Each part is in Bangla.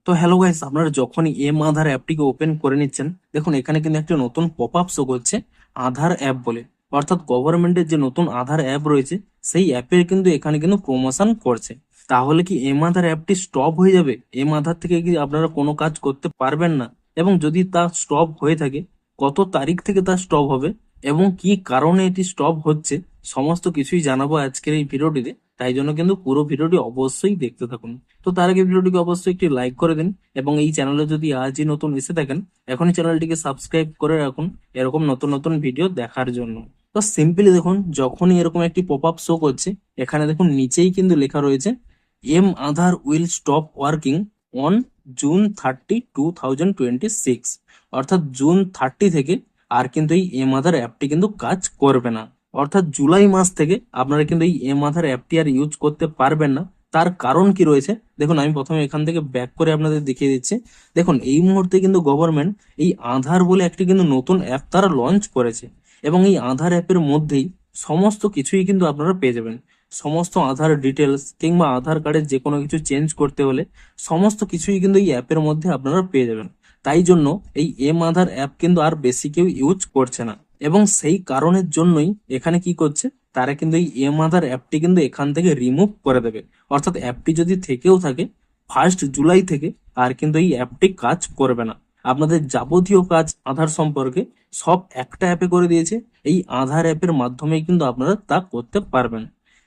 তো হ্যালো গাইস, আপনারা যখনই এম আধার অ্যাপটিকে ওপেন করে নিচ্ছেন, দেখুন এখানে কিন্তু একটা নতুন পপ আপ শো করছে আধার অ্যাপ বলে। অর্থাৎ গভর্নমেন্টের যে নতুন আধার অ্যাপ রয়েছে সেই অ্যাপের কিন্তু এখানে কিন্তু প্রমোশন করছে। তাহলে কি এম আধার অ্যাপটি স্টপ হয়ে যাবে? এম আধার থেকে কি আপনারা কোনো কাজ করতে পারবেন না? এবং যদি তা স্টপ হয়ে থাকে, কত তারিখ থেকে তা স্টপ হবে এবং কি কারণে এটি স্টপ হচ্ছে, সমস্ত কিছুই জানাবো আজকের এই ভিডিওটিতে। তাই জন্য কিন্তু পুরো ভিডিওটি অবশ্যই দেখতে থাকুন। তো তার আগে ভিডিওটিকে অবশ্যই একটি লাইক করে দিন এবং এই চ্যানেলে যদি আজই নতুন এসে থাকেন, এখনই চ্যানেলটিকে সাবস্ক্রাইব করে রাখুন এরকম নতুন নতুন ভিডিও দেখার জন্য। তো সিম্পলি দেখুন, যখনই এরকম একটি পপ আপ শো করছে, এখানে দেখুন নিচেই কিন্তু লেখা রয়েছে M Aadhaar will stop working on June 30, 2026। অর্থাৎ June 30 থেকে আর কিন্তু এই এম আধার অ্যাপটি কিন্তু কাজ করবে না। অর্থাৎ জুলাই মাস থেকে আপনারা কিন্তু এই এম আধার অ্যাপটি আর ইউজ করতে পারবেন না। তার কারণ কি রয়েছে দেখুন, আমি প্রথমে এখান থেকে ব্যাক করে আপনাদের দেখিয়ে দিচ্ছি। দেখুন এই মুহূর্তে কিন্তু গভর্নমেন্ট এই আধার বলে একটি কিন্তু নতুন অ্যাপ তারা লঞ্চ করেছে এবং এই আধার অ্যাপের মধ্যেই সমস্ত কিছুই কিন্তু আপনারা পেয়ে যাবেন। সমস্ত আধার ডিটেলস কিংবা আধার কার্ডের যে কোনো কিছু চেঞ্জ করতে হলে সমস্ত কিছুই কিন্তু এই অ্যাপের মধ্যে আপনারা পেয়ে যাবেন। তাই জন্য এই এম আধার অ্যাপ কিন্তু আর বেশি কেউ ইউজ করছে না এবং সেই কারণের জন্যই এখানে কি করছে, তারা কিন্তু এই এম আধার অ্যাপটি কিন্তু এখান থেকে রিমুভ করে দেবে। অর্থাৎ অ্যাপটি যদি থেকেও থাকে, 1 জুলাই থেকে আর কিন্তু এই অ্যাপটি কাজ করবে না। আপনাদের যাবতীয় কাজ আধার সম্পর্কে সব একটা অ্যাপে করে দিয়েছে। এই আধার অ্যাপের মাধ্যমেই কিন্তু আপনারা তা করতে পারবেন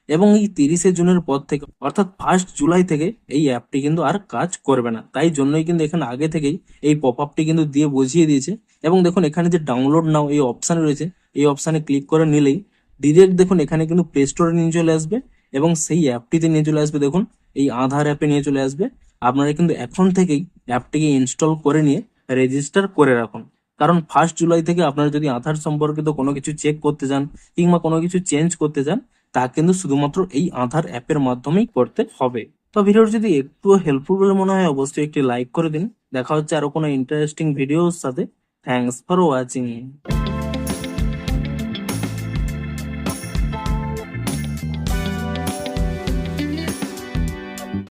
এবং এই 30শে জুনের পর থেকে অর্থাৎ 1 জুলাই থেকে এই অ্যাপটি কিন্তু আর কাজ করবে না। তাই জন্যই কিন্তু এখানে আগে থেকেই এই পপ আপটি কিন্তু দিয়ে বুঝিয়ে দিয়েছে। এবং দেখুন এখানে যে ডাউনলোড নাও এই অপশন রয়েছে, এই অপশানে ক্লিক করে নিলেই ডিরেক্ট দেখুন এখানে কিন্তু প্লে স্টোরে নিয়ে চলে আসবে এবং সেই অ্যাপটিতে নিয়ে চলে আসবে। দেখুন এই আধার অ্যাপে নিয়ে চলে আসবে। আপনারা কিন্তু এখন থেকেই অ্যাপটিকে ইনস্টল করে নিয়ে রেজিস্টার করে রাখুন। কারণ 1 জুলাই থেকে আপনারা যদি আধার সম্পর্কিত কোনো কিছু চেক করতে চান কিংবা কোনো কিছু চেঞ্জ করতে চান, তা কিন্তু শুধুমাত্র এই আধার অ্যাপের মাধ্যমেই করতে হবে। তো ভিডিওটি যদি একটু হেল্পফুল বলে মনে হয়, অবশ্যই একটি লাইক করে দিন। দেখা হচ্ছে আরো কোনো ইন্টারেস্টিং ভিডিওর সাথে। Thanks for watching.